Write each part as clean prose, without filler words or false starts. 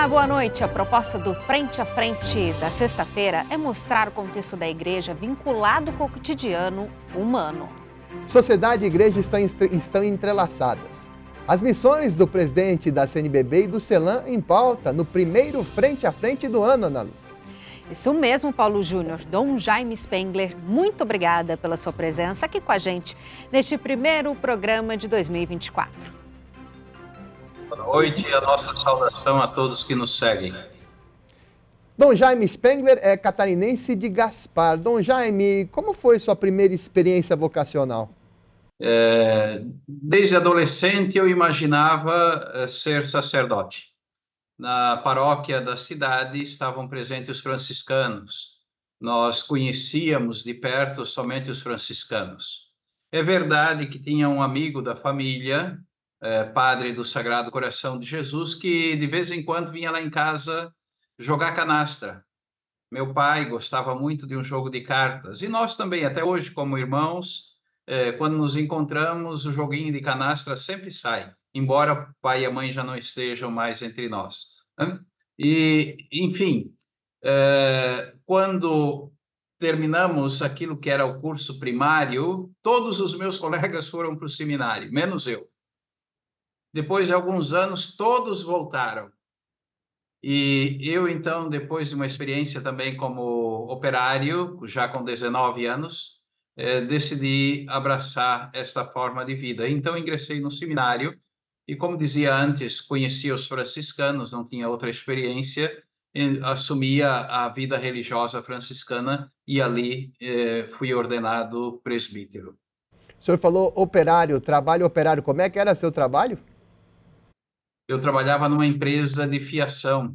Olá, boa noite. A proposta do Frente a Frente da sexta-feira é mostrar o contexto da igreja vinculado com o cotidiano humano. Sociedade e igreja estão entrelaçadas. As missões do presidente da CNBB e do CELAM em pauta no primeiro Frente a Frente do ano, Ana Lúcia. Isso mesmo, Paulo Júnior. Dom Jaime Spengler, muito obrigada pela sua presença aqui com a gente neste primeiro programa de 2024. Boa noite e a nossa saudação a todos que nos seguem. Dom Jaime Spengler é catarinense de Gaspar. Dom Jaime, como foi sua primeira experiência vocacional? Desde adolescente eu imaginava ser sacerdote. Na paróquia da cidade estavam presentes os franciscanos. Nós conhecíamos de perto somente os franciscanos. É verdade que tinha um amigo da família, padre do Sagrado Coração de Jesus, que de vez em quando vinha lá em casa jogar canastra. Meu pai gostava muito de um jogo de cartas. E nós também, até hoje, como irmãos, quando nos encontramos, o joguinho de canastra sempre sai, embora o pai e a mãe já não estejam mais entre nós. E, enfim, quando terminamos aquilo que era o curso primário, todos os meus colegas foram para o seminário, menos eu. Depois de alguns anos, todos voltaram. E eu, então, depois de uma experiência também como operário, já com 19 anos, decidi abraçar essa forma de vida. Então, ingressei no seminário e, como dizia antes, conhecia os franciscanos, não tinha outra experiência, assumia a vida religiosa franciscana e ali fui ordenado presbítero. O senhor falou operário, trabalho operário. Como é que era seu trabalho? Eu trabalhava numa empresa de fiação.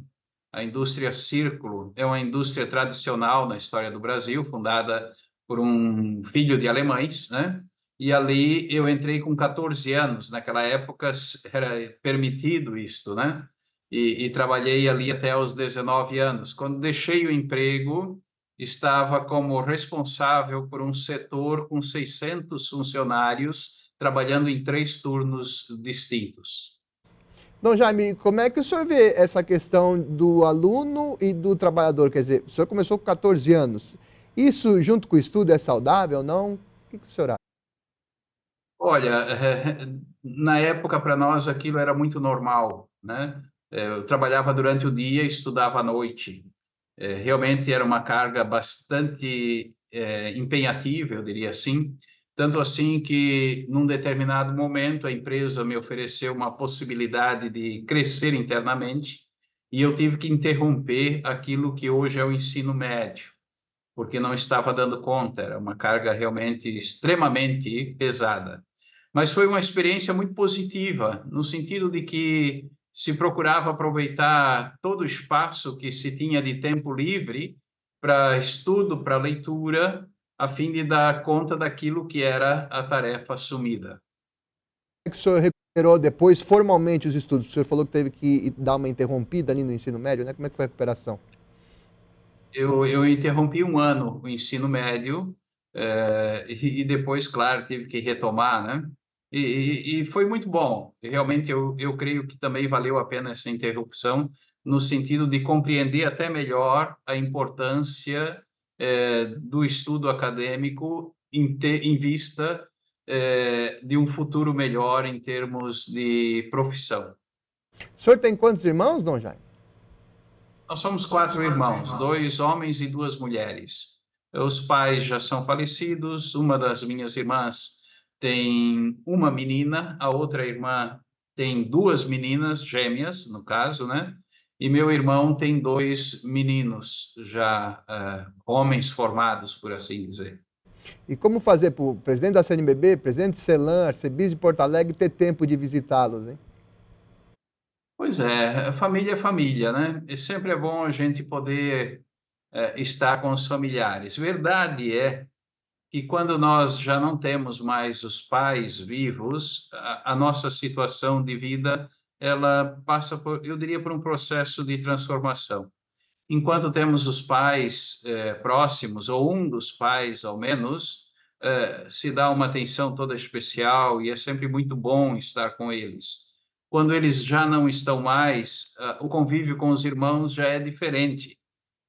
A indústria Círculo é uma indústria tradicional na história do Brasil, fundada por um filho de alemães, né? E ali eu entrei com 14 anos. Naquela época era permitido isto, né? E trabalhei ali até os 19 anos. Quando deixei o emprego, estava como responsável por um setor com 600 funcionários, trabalhando em 3 turnos distintos. Dom Jaime, como é que o senhor vê essa questão do aluno e do trabalhador? Quer dizer, o senhor começou com 14 anos. Isso, junto com o estudo, é saudável ou não? O que o senhor acha? Olha, na época, para nós, aquilo era muito normal, né? Eu trabalhava durante o dia e estudava à noite. Realmente era uma carga bastante empenhativa, eu diria assim. Tanto assim que, num determinado momento, a empresa me ofereceu uma possibilidade de crescer internamente e eu tive que interromper aquilo que hoje é o ensino médio, porque não estava dando conta, era uma carga realmente extremamente pesada. Mas foi uma experiência muito positiva, no sentido de que se procurava aproveitar todo o espaço que se tinha de tempo livre para estudo, para leitura, a fim de dar conta daquilo que era a tarefa assumida. Como é que o senhor recuperou depois formalmente os estudos? O senhor falou que teve que dar uma interrompida ali no ensino médio, né? Como é que foi a recuperação? Eu interrompi um ano o ensino médio e depois, claro, tive que retomar, né? E foi muito bom. Realmente, eu creio que também valeu a pena essa interrupção, no sentido de compreender até melhor a importância do estudo acadêmico em vista de um futuro melhor em termos de profissão. O senhor tem quantos irmãos, Dom Jaime? Nós somos 4 irmãos, 2 homens e 2 mulheres. Os pais já são falecidos, uma das minhas irmãs tem uma menina, a outra irmã tem 2 meninas, gêmeas, no caso, né? E meu irmão tem 2 meninos, já homens formados, por assim dizer. E como fazer para o presidente da CNBB, presidente de CELAM, arcebispo de Porto Alegre, ter tempo de visitá-los, hein? Pois é família, né? E sempre é bom a gente poder estar com os familiares. Verdade é que quando nós já não temos mais os pais vivos, a nossa situação de vida, ela passa por, eu diria, por um processo de transformação. Enquanto temos os pais próximos, ou um dos pais, ao menos, se dá uma atenção toda especial e é sempre muito bom estar com eles. quando eles já não estão mais, o convívio com os irmãos já é diferente.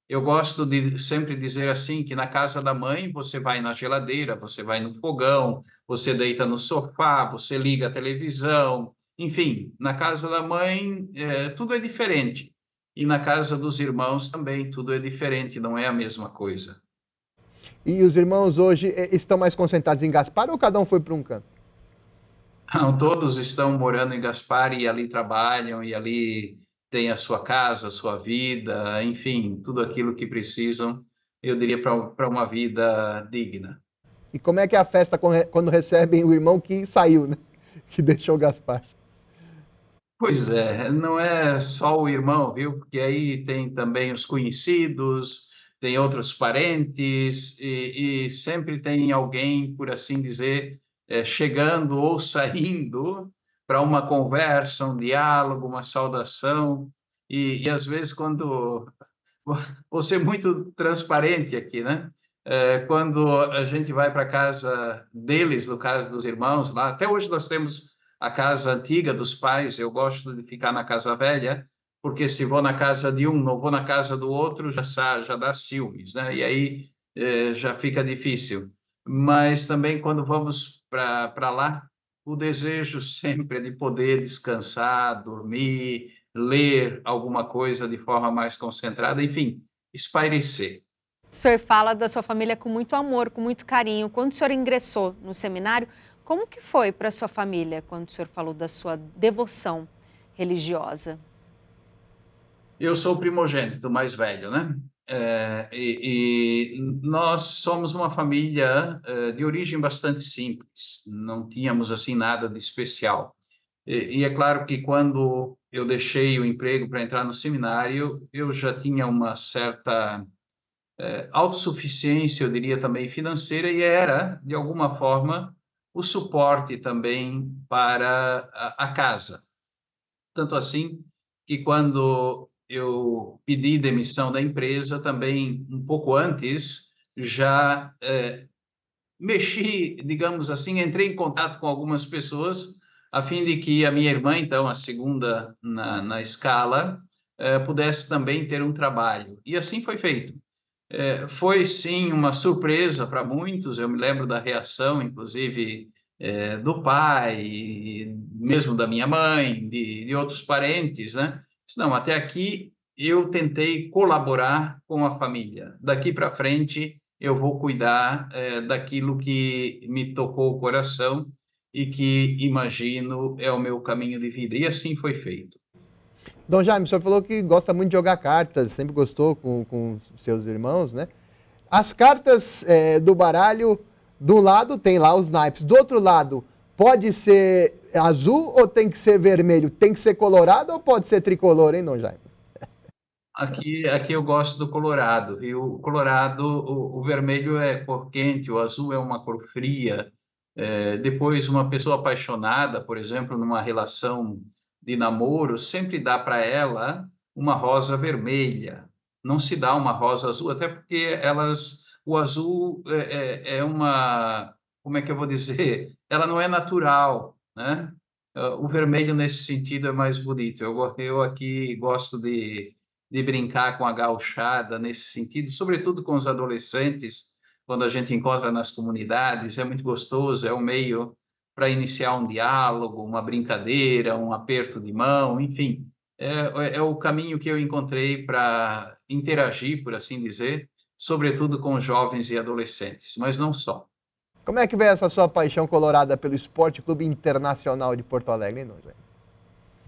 Eu gosto de sempre dizer assim que na casa da mãe você vai na geladeira, você vai no fogão, você deita no sofá, você liga a televisão, enfim, na casa da mãe tudo é diferente. E na casa dos irmãos também tudo é diferente, não é a mesma coisa. E os irmãos hoje estão mais concentrados em Gaspar ou cada um foi para um canto? Não, todos estão morando em Gaspar e ali trabalham e ali têm a sua casa, a sua vida, enfim, tudo aquilo que precisam, eu diria, para uma vida digna. E como é que é a festa quando recebem o irmão que saiu, né? Que deixou Gaspar? Pois é, não é só o irmão, viu? Porque aí tem também os conhecidos, tem outros parentes, e sempre tem alguém, por assim dizer, chegando ou saindo para uma conversa, um diálogo, uma saudação. E às vezes, quando. Vou ser muito transparente aqui, né? Quando a gente vai para a casa deles, no caso dos irmãos, lá, até hoje nós temos a casa antiga dos pais, eu gosto de ficar na casa velha, porque se vou na casa de um, não vou na casa do outro, já dá ciúmes, né? E aí já fica difícil. Mas também quando vamos para lá, o desejo sempre é de poder descansar, dormir, ler alguma coisa de forma mais concentrada, enfim, espairecer. O senhor fala da sua família com muito amor, com muito carinho. Quando o senhor ingressou no seminário, como que foi para a sua família quando o senhor falou da sua devoção religiosa? Eu sou o primogênito mais velho, né? E nós somos uma família de origem bastante simples, não tínhamos assim nada de especial. E é claro que quando eu deixei o emprego para entrar no seminário, eu já tinha uma certa autossuficiência, eu diria também financeira, e era, de alguma forma, o suporte também para a casa. Tanto assim que quando eu pedi demissão da empresa, também um pouco antes, já mexi, digamos assim, entrei em contato com algumas pessoas a fim de que a minha irmã, então, a segunda na escala, pudesse também ter um trabalho. E assim foi feito. Foi sim uma surpresa para muitos, eu me lembro da reação, inclusive, do pai, mesmo da minha mãe, de outros parentes, né? Não, até aqui eu tentei colaborar com a família. Daqui para frente eu vou cuidar daquilo que me tocou o coração e que imagino é o meu caminho de vida. E assim foi feito. Dom Jaime, o senhor falou que gosta muito de jogar cartas, sempre gostou com seus irmãos, né? As cartas do baralho, de um lado tem lá os naipes, do outro lado pode ser azul ou tem que ser vermelho? Tem que ser colorado ou pode ser tricolor, hein, Dom Jaime? Aqui eu gosto do colorado, viu? O colorado, o vermelho é cor quente, o azul é uma cor fria. Depois, uma pessoa apaixonada, por exemplo, numa relação de namoro, sempre dá para ela uma rosa vermelha. Não se dá uma rosa azul, até porque o azul é uma, como é que eu vou dizer? Ela não é natural, né? O vermelho, nesse sentido, é mais bonito. Eu aqui gosto de brincar com a gauchada nesse sentido, sobretudo com os adolescentes, quando a gente encontra nas comunidades, é muito gostoso, é um meio para iniciar um diálogo, uma brincadeira, um aperto de mão, enfim, é o caminho que eu encontrei para interagir, por assim dizer, sobretudo com jovens e adolescentes, mas não só. Como é que veio essa sua paixão colorada pelo Esporte Clube Internacional de Porto Alegre, hein, Dom Jaime?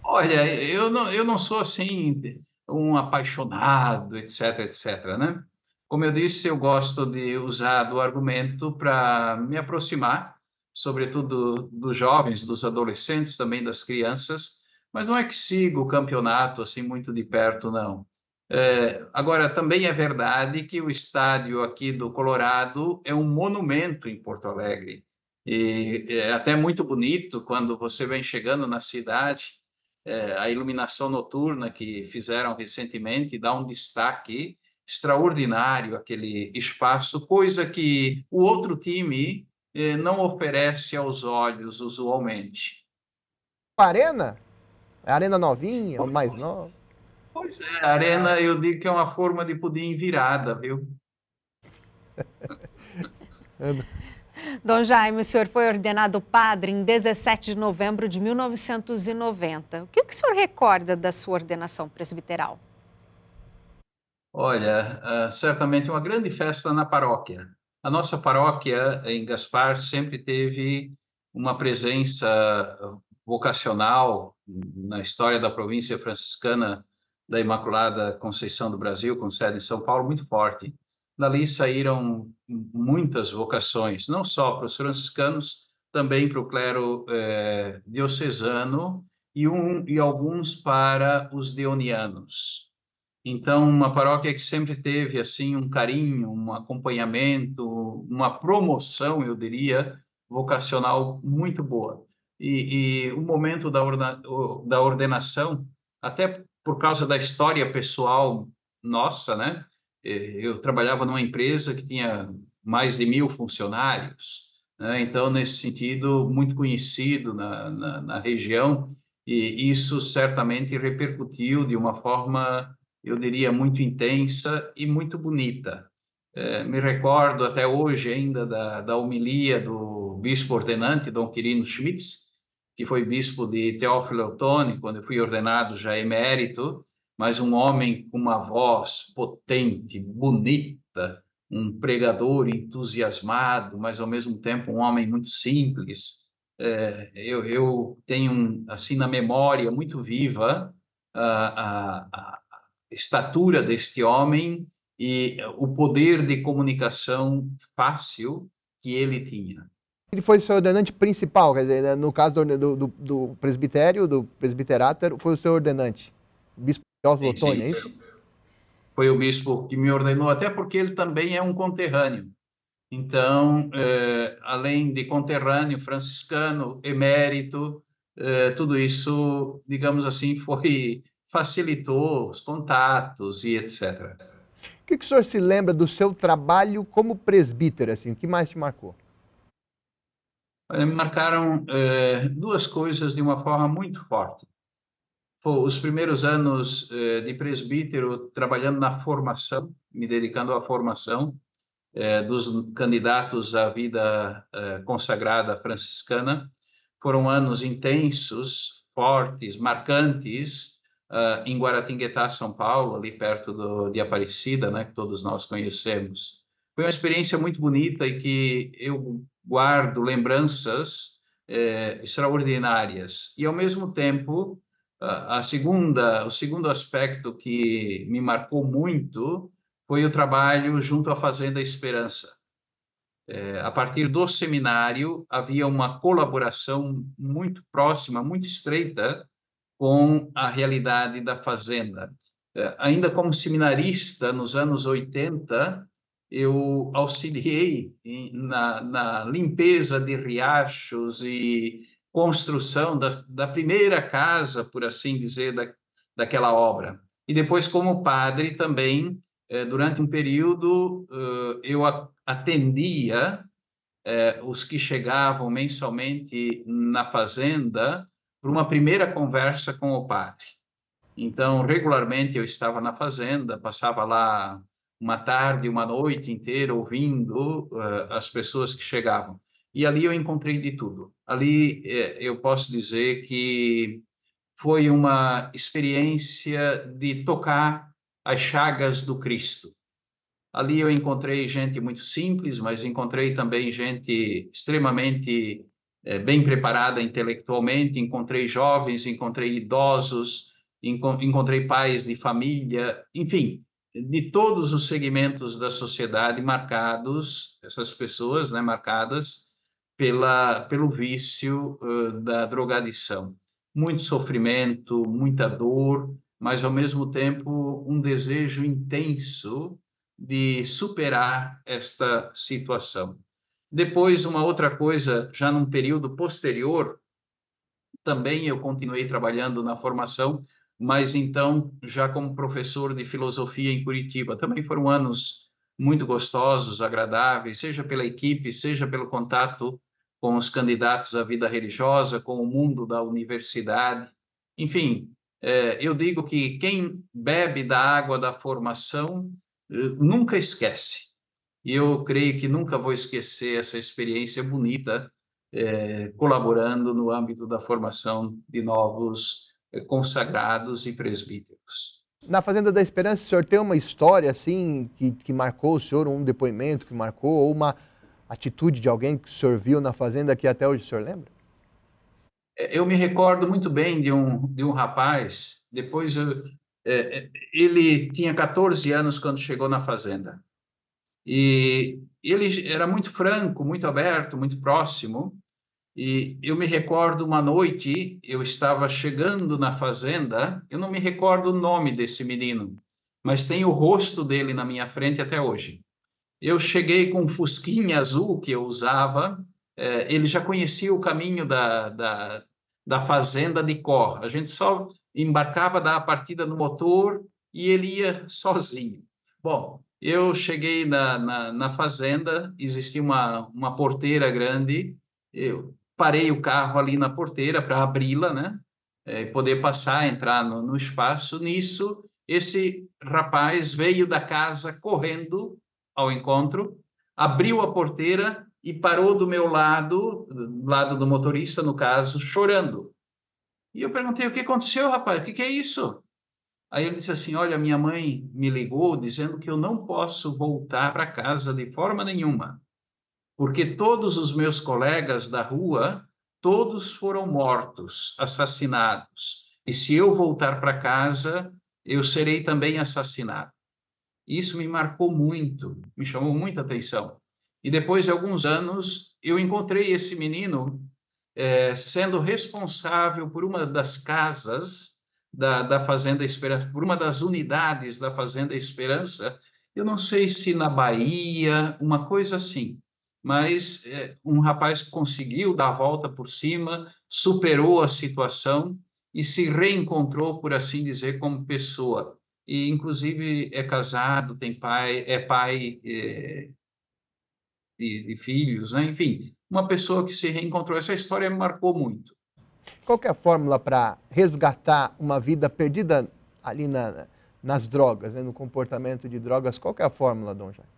Olha, eu não sou assim um apaixonado, etc, etc, né? Como eu disse, eu gosto de usar do argumento para me aproximar, sobretudo dos jovens, dos adolescentes, também das crianças, mas não é que sigo o campeonato assim muito de perto, não. Agora, também é verdade que o estádio aqui do Colorado é um monumento em Porto Alegre. E é até muito bonito quando você vem chegando na cidade, a iluminação noturna que fizeram recentemente dá um destaque extraordinário àquele espaço, coisa que o outro time não oferece aos olhos usualmente. Arena? É arena novinha ou mais nova? Pois é, a arena eu digo que é uma forma de pudim virada, viu? Dom Jaime, o senhor foi ordenado padre em 17 de novembro de 1990. O que o senhor recorda da sua ordenação presbiteral? Olha, certamente uma grande festa na paróquia. A nossa paróquia em Gaspar sempre teve uma presença vocacional na história da província franciscana da Imaculada Conceição do Brasil, com sede em São Paulo, muito forte. Dali saíram muitas vocações, não só para os franciscanos, também para o clero diocesano e alguns para os deonianos. Então, uma paróquia que sempre teve assim um carinho, um acompanhamento, uma promoção, eu diria, vocacional muito boa. E o momento da ordenação, até por causa da história pessoal nossa, né? Eu trabalhava numa empresa que tinha mais de 1.000 funcionários, né? Então, nesse sentido, muito conhecido na região, e isso certamente repercutiu de uma forma, eu diria, muito intensa e muito bonita. Me recordo até hoje ainda da homilia do bispo ordenante, Dom Quirino Schmitz, que foi bispo de Teófilo Otoni, quando eu fui ordenado já emérito, mas um homem com uma voz potente, bonita, um pregador entusiasmado, mas ao mesmo tempo um homem muito simples. Eu tenho, assim, na memória muito viva a estatura deste homem e o poder de comunicação fácil que ele tinha. Ele foi o seu ordenante principal, quer dizer, né, no caso do presbitério, do presbiterato, foi o seu ordenante, o bispo Teófilo Sim, Otoni, sim. é isso? Foi o bispo que me ordenou, até porque ele também é um conterrâneo. Então, além de conterrâneo, franciscano, emérito, tudo isso, digamos assim, facilitou os contatos e etc. O que o senhor se lembra do seu trabalho como presbítero, assim, o que mais te marcou? Me marcaram duas coisas de uma forma muito forte. Foi os primeiros anos de presbítero trabalhando na formação, me dedicando à formação dos candidatos à vida consagrada franciscana. Foram anos intensos, fortes, marcantes, em Guaratinguetá, São Paulo, ali perto de Aparecida, né, que todos nós conhecemos. Foi uma experiência muito bonita e que eu guardo lembranças extraordinárias. E, ao mesmo tempo, o segundo aspecto que me marcou muito foi o trabalho junto à Fazenda Esperança. A partir do seminário, havia uma colaboração muito próxima, muito estreita com a realidade da fazenda. Ainda como seminarista, nos anos 80, eu auxiliei na limpeza de riachos e construção da primeira casa, por assim dizer, daquela obra. E depois, como padre, também, durante um período, eu atendia os que chegavam mensalmente na fazenda para uma primeira conversa com o padre. Então, regularmente eu estava na fazenda, passava lá uma tarde, uma noite inteira ouvindo as pessoas que chegavam. E ali eu encontrei de tudo. Ali eu posso dizer que foi uma experiência de tocar as chagas do Cristo. Ali eu encontrei gente muito simples, mas encontrei também gente extremamente bem preparada intelectualmente, encontrei jovens, encontrei idosos, encontrei pais de família, enfim, de todos os segmentos da sociedade marcados, essas pessoas, né, marcadas pelo vício da drogadição. Muito sofrimento, muita dor, mas ao mesmo tempo um desejo intenso de superar esta situação. Depois, uma outra coisa, já num período posterior, também eu continuei trabalhando na formação, mas então já como professor de filosofia em Curitiba. Também foram anos muito gostosos, agradáveis, seja pela equipe, seja pelo contato com os candidatos à vida religiosa, com o mundo da universidade. Enfim, eu digo que quem bebe da água da formação nunca esquece. E eu creio que nunca vou esquecer essa experiência bonita, colaborando no âmbito da formação de novos consagrados e presbíteros. Na Fazenda da Esperança, o senhor tem uma história assim que marcou o senhor, um depoimento que marcou, ou uma atitude de alguém que o senhor viu na Fazenda que até hoje o senhor lembra? Eu me recordo muito bem de um rapaz, ele tinha 14 anos quando chegou na Fazenda. E ele era muito franco, muito aberto, muito próximo. E eu me recordo uma noite, eu estava chegando na fazenda, eu não me recordo o nome desse menino, mas tem o rosto dele na minha frente até hoje. Eu cheguei com um fusquinha azul que eu usava, ele já conhecia o caminho da fazenda de Có. A gente só embarcava, dava a partida no motor e ele ia sozinho. Bom, eu cheguei na fazenda, existia uma porteira grande, eu parei o carro ali na porteira para abri-la, né? Poder passar, entrar no espaço. Nisso, esse rapaz veio da casa correndo ao encontro, abriu a porteira e parou do meu lado, do lado do motorista, no caso, chorando. E eu perguntei: o que aconteceu, rapaz? O que é isso? Aí ele disse assim: olha, minha mãe me ligou dizendo que eu não posso voltar para casa de forma nenhuma, porque todos os meus colegas da rua, todos foram mortos, assassinados. E se eu voltar para casa, eu serei também assassinado. Isso me marcou muito, me chamou muita atenção. E depois de alguns anos, eu encontrei esse menino sendo responsável por uma das casas da Fazenda Esperança, por uma das unidades da Fazenda Esperança. Eu não sei se na Bahia, uma coisa assim, mas um rapaz conseguiu dar a volta por cima, superou a situação e se reencontrou, por assim dizer, como pessoa. E, inclusive, é casado, tem pai, é pai de filhos, né? Enfim, uma pessoa que se reencontrou. Essa história me marcou muito. Qual que é a fórmula para resgatar uma vida perdida ali nas drogas, né, no comportamento de drogas? Qual que é a fórmula, Dom Jaime?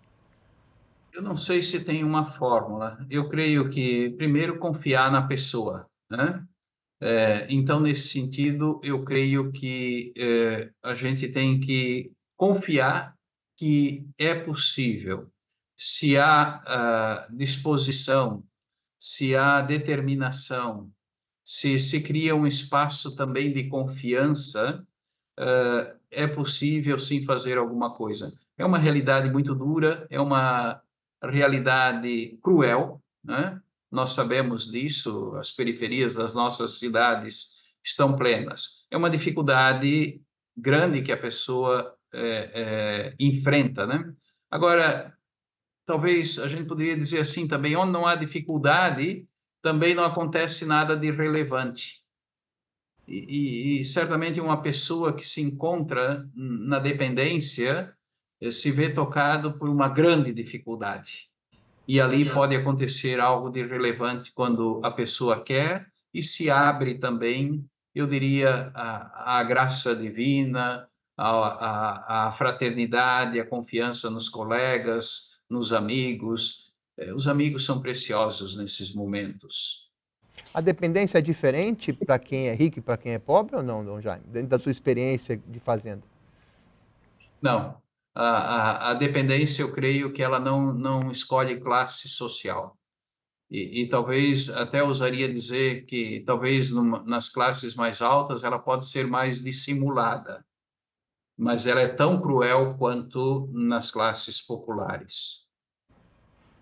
Eu não sei se tem uma fórmula. Eu creio que, primeiro, confiar na pessoa, né? Então, nesse sentido, eu creio que a gente tem que confiar que é possível. Se há disposição, se há determinação, se cria um espaço também de confiança, é possível sim fazer alguma coisa. É uma realidade muito dura, é uma realidade cruel, né? Nós sabemos disso, as periferias das nossas cidades estão plenas. É uma dificuldade grande que a pessoa enfrenta, né? Agora, talvez a gente poderia dizer assim também, onde não há dificuldade, também não acontece nada de relevante. E certamente uma pessoa que se encontra na dependência se vê tocado por uma grande dificuldade. E ali pode acontecer algo de relevante quando a pessoa quer e se abre também, eu diria, a graça divina, a fraternidade, a confiança nos colegas, nos amigos. Os amigos são preciosos nesses momentos. A dependência é diferente para quem é rico e para quem é pobre ou não, Dom Jaime? Dentro da sua experiência de fazenda? Não, a dependência, eu creio que ela não escolhe classe social. E talvez até ousaria dizer que talvez nas classes mais altas ela pode ser mais dissimulada, mas ela é tão cruel quanto nas classes populares.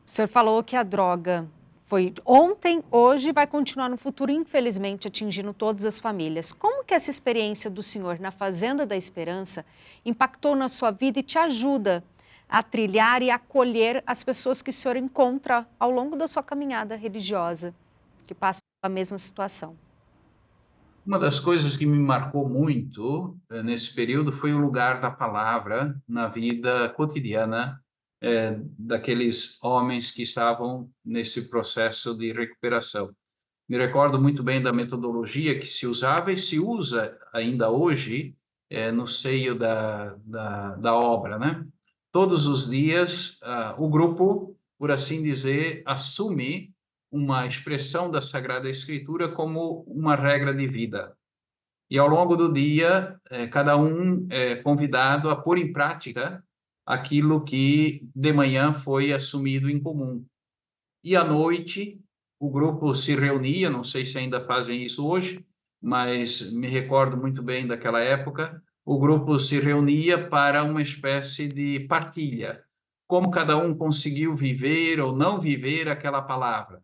O senhor falou que a droga foi ontem, hoje e vai continuar no futuro, infelizmente, atingindo todas as famílias. Como que essa experiência do senhor na Fazenda da Esperança impactou na sua vida e te ajuda a trilhar e acolher as pessoas que o senhor encontra ao longo da sua caminhada religiosa, que passam pela mesma situação? Uma das coisas que me marcou muito nesse período foi o lugar da palavra na vida cotidiana daqueles homens que estavam nesse processo de recuperação. Me recordo muito bem da metodologia que se usava e se usa ainda hoje no seio da obra, né? Todos os dias, o grupo, por assim dizer, assume uma expressão da Sagrada Escritura como uma regra de vida. E ao longo do dia, cada um é convidado a pôr em prática aquilo que de manhã foi assumido em comum. E à noite, o grupo se reunia, não sei se ainda fazem isso hoje, mas me recordo muito bem daquela época, o grupo se reunia para uma espécie de partilha, como cada um conseguiu viver ou não viver aquela palavra.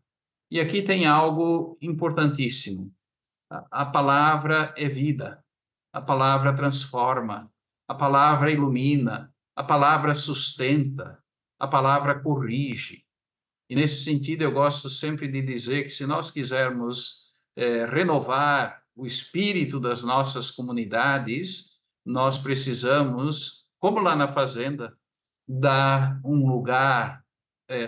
E aqui tem algo importantíssimo. A palavra é vida, a palavra transforma, a palavra ilumina, a palavra sustenta, a palavra corrige. E nesse sentido eu gosto sempre de dizer que se nós quisermos renovar o espírito das nossas comunidades, nós precisamos, como lá na fazenda, dar um lugar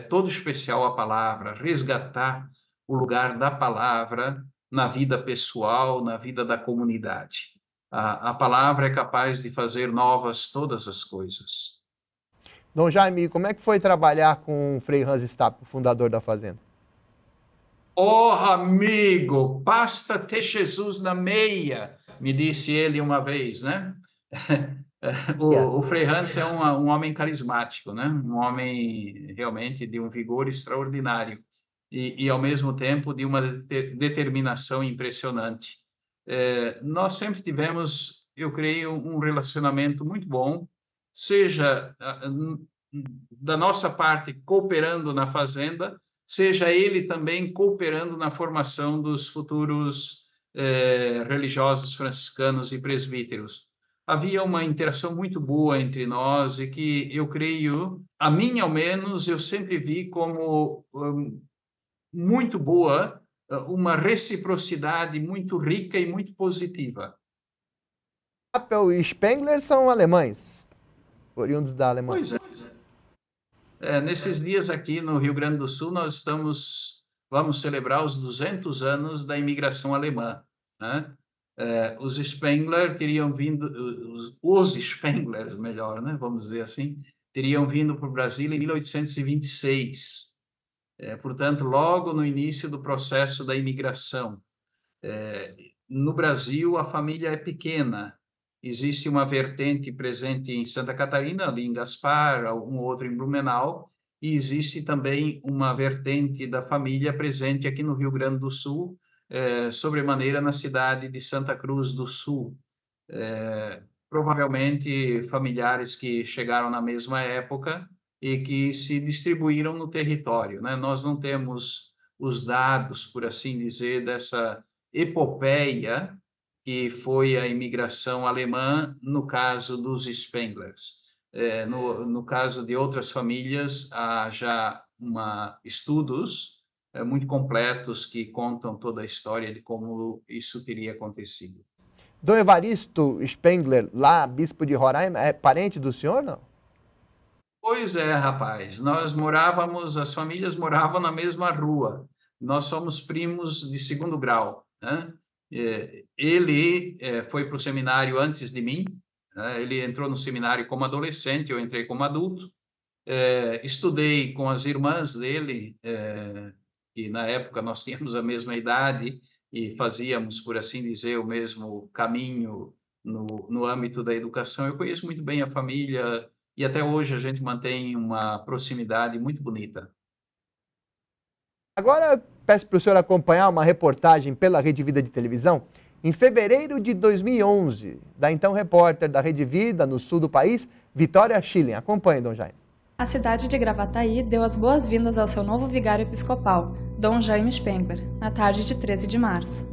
todo especial à palavra, resgatar o lugar da palavra na vida pessoal, na vida da comunidade. A palavra é capaz de fazer novas todas as coisas. Dom Jaime, como é que foi trabalhar com o Frei Hans Stapp, o fundador da fazenda? Oh, amigo, basta ter Jesus na meia, me disse ele uma vez, né? O Frei Hans é um homem carismático, né? Um homem realmente de um vigor extraordinário e ao mesmo tempo, de uma determinação impressionante. Nós sempre tivemos, eu creio, um relacionamento muito bom, seja da nossa parte cooperando na fazenda, seja ele também cooperando na formação dos futuros religiosos franciscanos e presbíteros. Havia uma interação muito boa entre nós e que eu creio, a mim ao menos, eu sempre vi como muito boa, uma reciprocidade muito rica e muito positiva. Appel e Spengler são alemães, oriundos da Alemanha. Pois é. Nesses dias aqui no Rio Grande do Sul, nós vamos celebrar os 200 anos da imigração alemã, né? Os Spengler teriam vindo, os Spenglers, melhor, né? Vamos dizer assim, teriam vindo para o Brasil em 1826. Portanto, logo no início do processo da imigração. No Brasil, a família é pequena. Existe uma vertente presente em Santa Catarina, ali em Gaspar, algum outro em Blumenau, e existe também uma vertente da família presente aqui no Rio Grande do Sul, sobremaneira na cidade de Santa Cruz do Sul. Provavelmente familiares que chegaram na mesma época e que se distribuíram no território, né? Nós não temos os dados, por assim dizer, dessa epopeia que foi a imigração alemã, no caso dos Spenglers. No caso de outras famílias, há já estudos muito completos que contam toda a história de como isso teria acontecido. Dom Evaristo Spengler, lá, bispo de Roraima, é parente do senhor, não? Pois é, rapaz. As famílias moravam na mesma rua. Nós somos primos de segundo grau, né? Ele foi para o seminário antes de mim, né? Ele entrou no seminário como adolescente, eu entrei como adulto. Estudei com as irmãs dele, que na época nós tínhamos a mesma idade e fazíamos, por assim dizer, o mesmo caminho no âmbito da educação. Eu conheço muito bem a família e até hoje a gente mantém uma proximidade muito bonita. Agora peço para o senhor acompanhar uma reportagem pela Rede Vida de televisão. Em fevereiro de 2011, da então repórter da Rede Vida, no sul do país, Vitória Schilling. Acompanhe, Dom Jaime. A cidade de Gravataí deu as boas-vindas ao seu novo vigário episcopal, Dom Jaime Spengler, na tarde de 13 de março.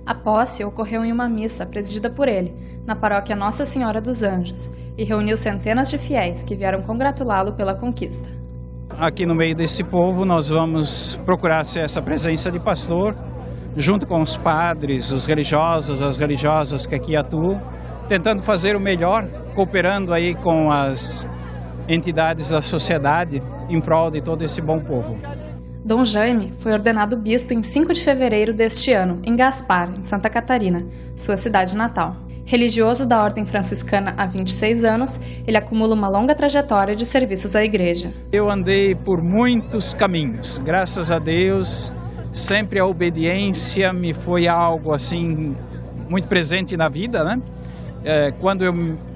A posse ocorreu em uma missa presidida por ele, na paróquia Nossa Senhora dos Anjos, e reuniu centenas de fiéis que vieram congratulá-lo pela conquista. Aqui no meio desse povo nós vamos procurar ser essa presença de pastor, junto com os padres, os religiosos, as religiosas que aqui atuam, tentando fazer o melhor, cooperando aí com as entidades da sociedade em prol de todo esse bom povo. Dom Jaime foi ordenado bispo em 5 de fevereiro deste ano, em Gaspar, em Santa Catarina, sua cidade natal. Religioso da Ordem Franciscana há 26 anos, ele acumula uma longa trajetória de serviços à Igreja. Eu andei por muitos caminhos, graças a Deus, sempre a obediência me foi algo assim muito presente na vida, né? Quando eu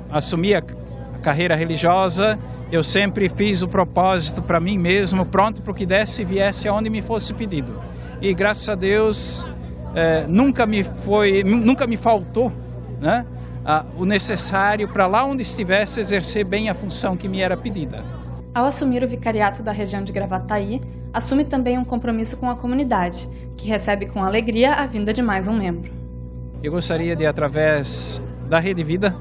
assumi a carreira religiosa, eu sempre fiz o propósito para mim mesmo, pronto para o que desse e viesse aonde me fosse pedido. E graças a Deus, nunca me faltou, né, o necessário para lá onde estivesse exercer bem a função que me era pedida. Ao assumir o vicariato da região de Gravataí, assume também um compromisso com a comunidade, que recebe com alegria a vinda de mais um membro. Eu gostaria de, através da Rede Vida,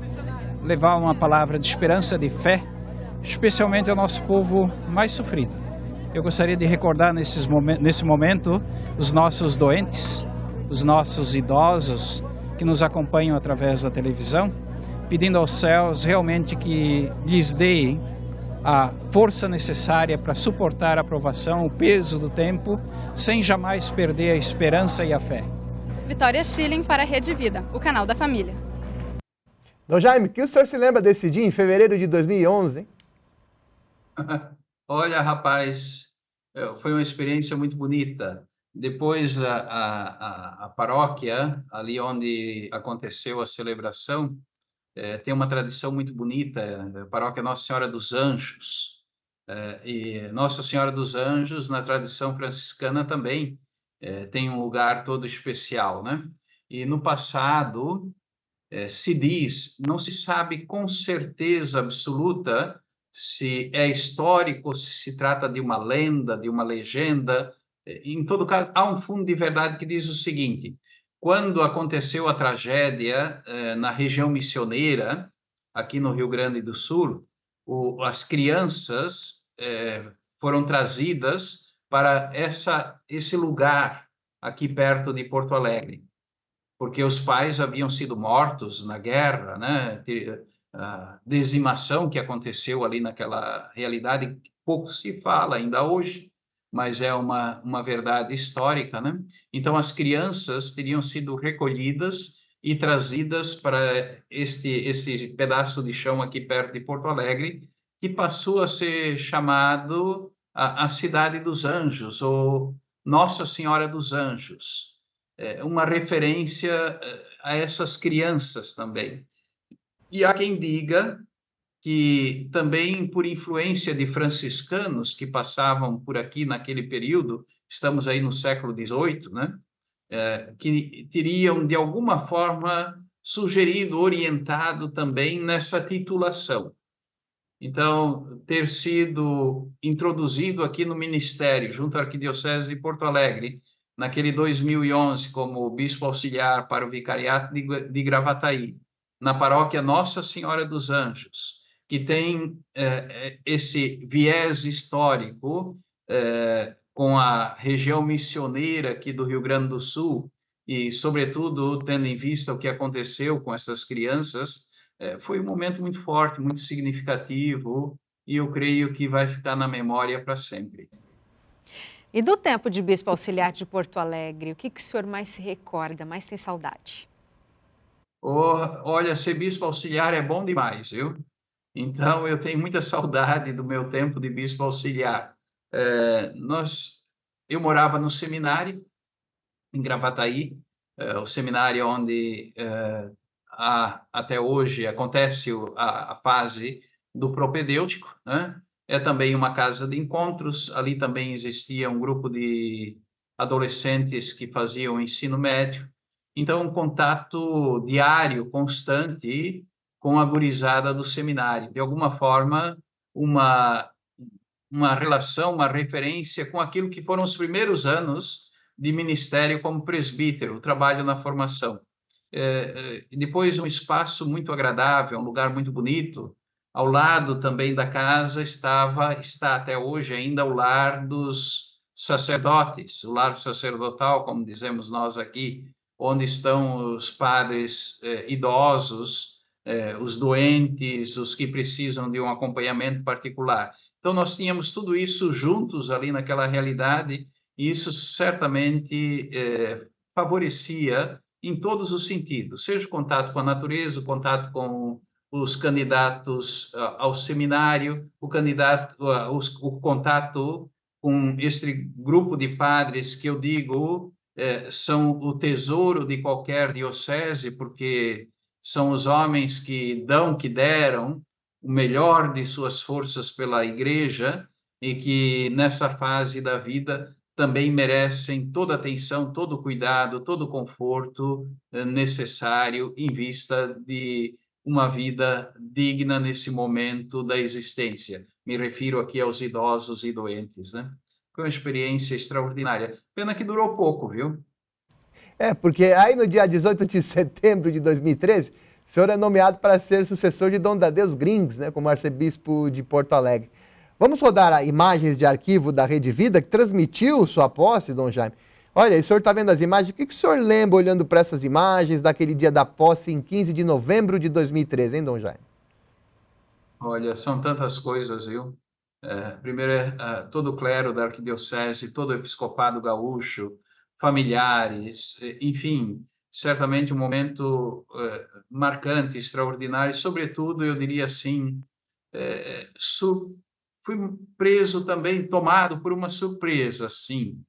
levar uma palavra de esperança, de fé, especialmente ao nosso povo mais sofrido. Eu gostaria de recordar nesse momento os nossos doentes, os nossos idosos que nos acompanham através da televisão, pedindo aos céus realmente que lhes deem a força necessária para suportar a provação, o peso do tempo, sem jamais perder a esperança e a fé. Vitória Schilling para a Rede Vida, o canal da família. Dom Jaime, o que o senhor se lembra desse dia, em fevereiro de 2011, hein? Olha, rapaz, foi uma experiência muito bonita. Depois, a paróquia, ali onde aconteceu a celebração, tem uma tradição muito bonita, a paróquia Nossa Senhora dos Anjos. E Nossa Senhora dos Anjos, na tradição franciscana também, tem um lugar todo especial, né? E no passado, se diz, não se sabe com certeza absoluta se é histórico, se trata de uma lenda, de uma legenda. Em todo caso, há um fundo de verdade que diz o seguinte: quando aconteceu a tragédia na região missioneira, aqui no Rio Grande do Sul, as crianças foram trazidas para esse lugar aqui perto de Porto Alegre, porque os pais haviam sido mortos na guerra, né? A dizimação que aconteceu ali naquela realidade, pouco se fala ainda hoje, mas é uma verdade histórica, né? Então, as crianças teriam sido recolhidas e trazidas para este pedaço de chão aqui perto de Porto Alegre, que passou a ser chamado a Cidade dos Anjos, ou Nossa Senhora dos Anjos. Uma referência a essas crianças também. E há quem diga que também por influência de franciscanos que passavam por aqui naquele período, estamos aí no século XVIII, né? Que teriam, de alguma forma, sugerido, orientado também nessa titulação. Então, ter sido introduzido aqui no ministério, junto à Arquidiocese de Porto Alegre, naquele 2011, como bispo auxiliar para o vicariato de Gravataí, na paróquia Nossa Senhora dos Anjos, que tem esse viés histórico com a região missioneira aqui do Rio Grande do Sul, e, sobretudo, tendo em vista o que aconteceu com essas crianças, foi um momento muito forte, muito significativo, e eu creio que vai ficar na memória para sempre. E do tempo de bispo auxiliar de Porto Alegre, o que o senhor mais se recorda, mais tem saudade? Olha, ser bispo auxiliar é bom demais, viu? Então, eu tenho muita saudade do meu tempo de bispo auxiliar. Eu morava no seminário, em Gravataí, o seminário onde até hoje acontece a fase do propedêutico, né? É também uma casa de encontros, ali também existia um grupo de adolescentes que faziam ensino médio. Então, um contato diário, constante, com a gurizada do seminário. De alguma forma, uma relação, uma referência com aquilo que foram os primeiros anos de ministério como presbítero, o trabalho na formação. Depois, um espaço muito agradável, um lugar muito bonito. Ao lado também da casa está até hoje ainda o lar dos sacerdotes, o lar sacerdotal, como dizemos nós aqui, onde estão os padres idosos, os doentes, os que precisam de um acompanhamento particular. Então, nós tínhamos tudo isso juntos ali naquela realidade, E isso certamente favorecia em todos os sentidos, seja o contato com a natureza, o contato com os candidatos ao seminário, o contato com este grupo de padres que eu digo são o tesouro de qualquer diocese, porque são os homens que dão, que deram o melhor de suas forças pela igreja e que nessa fase da vida também merecem toda a atenção, todo o cuidado, todo o conforto necessário em vista de uma vida digna nesse momento da existência. Me refiro aqui aos idosos e doentes, né? Foi uma experiência extraordinária. Pena que durou pouco, viu? Porque aí no dia 18 de setembro de 2013, o senhor é nomeado para ser sucessor de Dom Tadeu Grings, né, como arcebispo de Porto Alegre. Vamos rodar imagens de arquivo da Rede Vida, que transmitiu sua posse, Dom Jaime. Olha, o senhor está vendo as imagens, o que o senhor lembra olhando para essas imagens daquele dia da posse em 15 de novembro de 2013, hein, Dom Jaime? Olha, são tantas coisas, viu? Primeiro todo o clero da arquidiocese, todo o episcopado gaúcho, familiares, enfim, certamente um momento marcante, extraordinário, sobretudo, eu diria assim, fui preso também, tomado por uma surpresa, sim.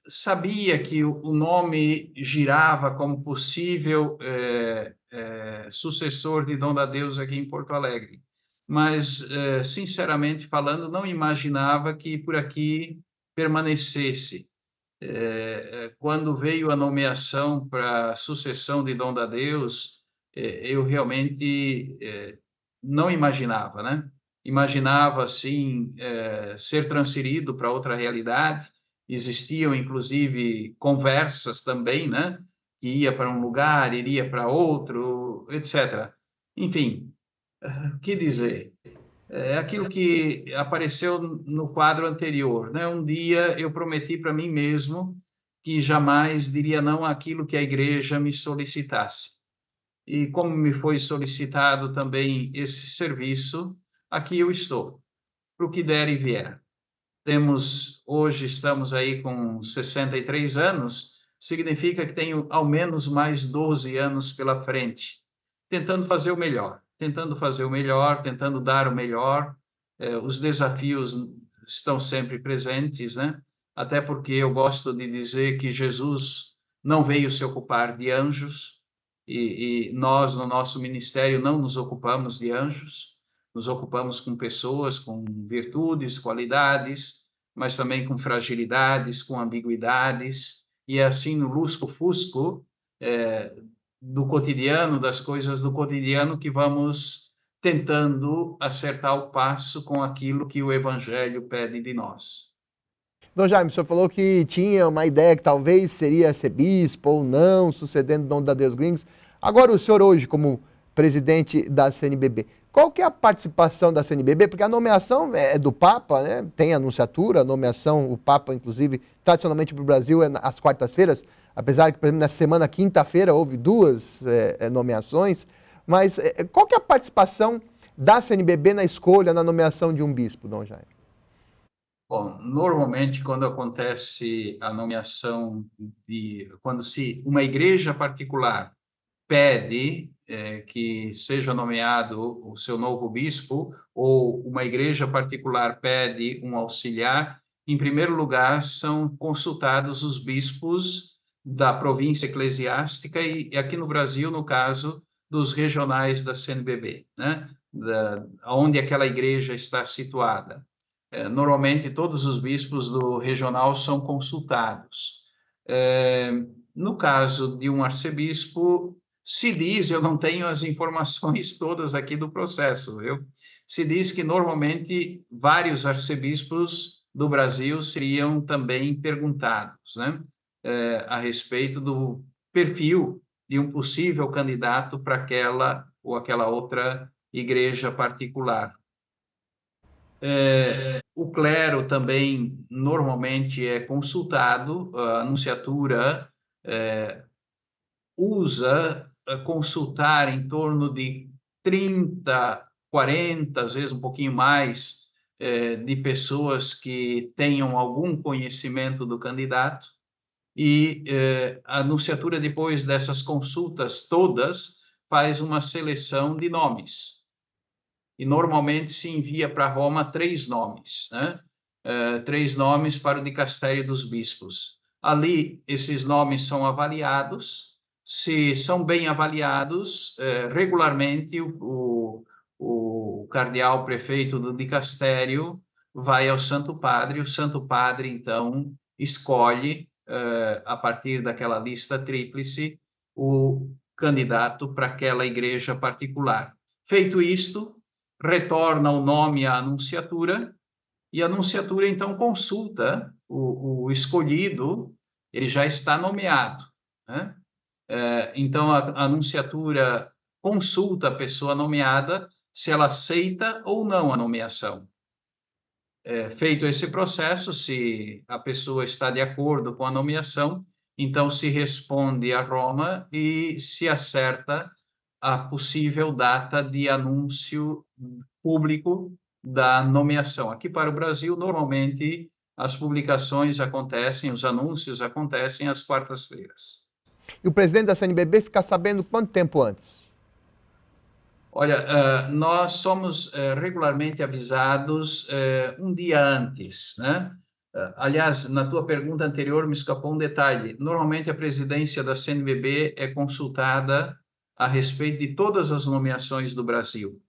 Sabia que o nome girava como possível sucessor de Dom Tadeu aqui em Porto Alegre, mas, sinceramente falando, não imaginava que por aqui permanecesse. Quando veio a nomeação para a sucessão de Dom Tadeu, eu realmente não imaginava, né? Imaginava, assim, ser transferido para outra realidade. Existiam, inclusive, conversas também, né? Que ia para um lugar, iria para outro, etc. Enfim, o que dizer? É aquilo que apareceu no quadro anterior, né? Um dia eu prometi para mim mesmo que jamais diria não àquilo que a igreja me solicitasse. E como me foi solicitado também esse serviço, aqui eu estou, para o que der e vier. Hoje estamos aí com 63 anos, significa que tenho ao menos mais 12 anos pela frente, tentando fazer o melhor, tentando dar o melhor. Os desafios estão sempre presentes, né? Até porque eu gosto de dizer que Jesus não veio se ocupar de anjos e nós, no nosso ministério, não nos ocupamos de anjos, nos ocupamos com pessoas com virtudes, qualidades, mas também com fragilidades, com ambiguidades, e é assim no lusco-fusco do cotidiano, das coisas do cotidiano, que vamos tentando acertar o passo com aquilo que o Evangelho pede de nós. Dom Jaime, o senhor falou que tinha uma ideia que talvez seria arcebispo ou não, sucedendo Dom Tadeu Grings. Agora, o senhor hoje, como presidente da CNBB, qual que é a participação da CNBB? Porque a nomeação é do Papa, né? Tem anunciatura, a nomeação, o Papa, inclusive, tradicionalmente para o Brasil é às quartas-feiras, apesar que, por exemplo, nessa semana, quinta-feira, houve duas nomeações. Mas qual que é a participação da CNBB na escolha, na nomeação de um bispo, Dom Jaime? Bom, normalmente quando acontece a nomeação quando uma igreja particular pede que seja nomeado o seu novo bispo, ou uma igreja particular pede um auxiliar, em primeiro lugar são consultados os bispos da província eclesiástica e aqui no Brasil, no caso, dos regionais da CNBB, né? Onde aquela igreja está situada. Normalmente, todos os bispos do regional são consultados. No caso de um arcebispo, se diz, eu não tenho as informações todas aqui do processo, viu? Se diz que normalmente vários arcebispos do Brasil seriam também perguntados, né? A respeito do perfil de um possível candidato para aquela ou aquela outra igreja particular. O clero também normalmente é consultado, a nunciatura usa consultar em torno de 30, 40, às vezes um pouquinho mais, de pessoas que tenham algum conhecimento do candidato e a nunciatura, depois dessas consultas todas, faz uma seleção de nomes. E normalmente se envia para Roma 3 nomes, né? 3 nomes para o dicastério dos bispos. Ali, esses nomes são avaliados. Se são bem avaliados, regularmente o cardeal prefeito do dicastério vai ao Santo Padre. O Santo Padre, então, escolhe, a partir daquela lista tríplice, o candidato para aquela igreja particular. Feito isto, retorna o nome à nunciatura, e a nunciatura, então, consulta o escolhido, ele já está nomeado, né? Então, a nunciatura consulta a pessoa nomeada se ela aceita ou não a nomeação. Feito esse processo, se a pessoa está de acordo com a nomeação, então se responde a Roma e se acerta a possível data de anúncio público da nomeação. Aqui para o Brasil, normalmente, as publicações acontecem, os anúncios acontecem às quartas-feiras. E o presidente da CNBB fica sabendo quanto tempo antes? Olha, nós somos regularmente avisados um dia antes, né? Aliás, na tua pergunta anterior me escapou um detalhe. Normalmente a presidência da CNBB é consultada a respeito de todas as nomeações do Brasil.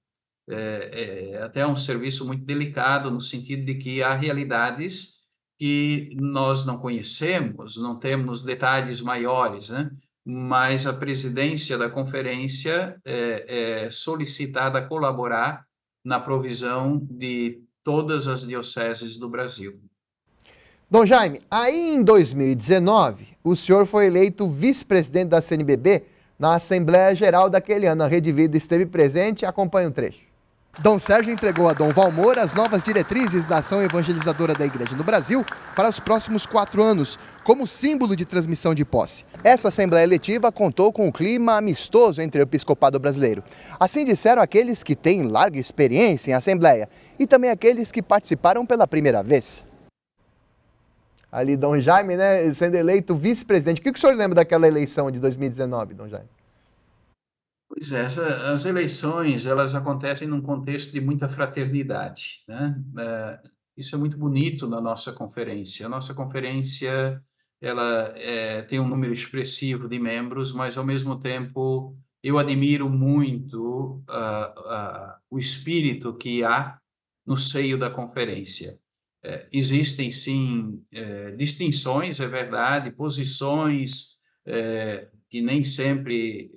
Até um serviço muito delicado, no sentido de que há realidades que nós não conhecemos, não temos detalhes maiores, né? Mas a presidência da conferência é solicitada a colaborar na provisão de todas as dioceses do Brasil. Dom Jaime, aí em 2019, o senhor foi eleito vice-presidente da CNBB na Assembleia Geral daquele ano. A Rede Vida esteve presente, acompanha um trecho. Dom Sérgio entregou a Dom Valmor as novas diretrizes da ação evangelizadora da Igreja no Brasil para os próximos 4 anos, como símbolo de transmissão de posse. Essa Assembleia Eletiva contou com um clima amistoso entre o episcopado brasileiro. Assim disseram aqueles que têm larga experiência em Assembleia e também aqueles que participaram pela primeira vez. Ali, Dom Jaime, né, sendo eleito vice-presidente. O que o senhor lembra daquela eleição de 2019, Dom Jaime? Pois é, as eleições, elas acontecem num contexto de muita fraternidade, né? Isso é muito bonito na nossa conferência. A nossa conferência, ela tem um número expressivo de membros, mas, ao mesmo tempo, eu admiro muito o espírito que há no seio da conferência. Existem, sim, distinções, é verdade, posições que nem sempre,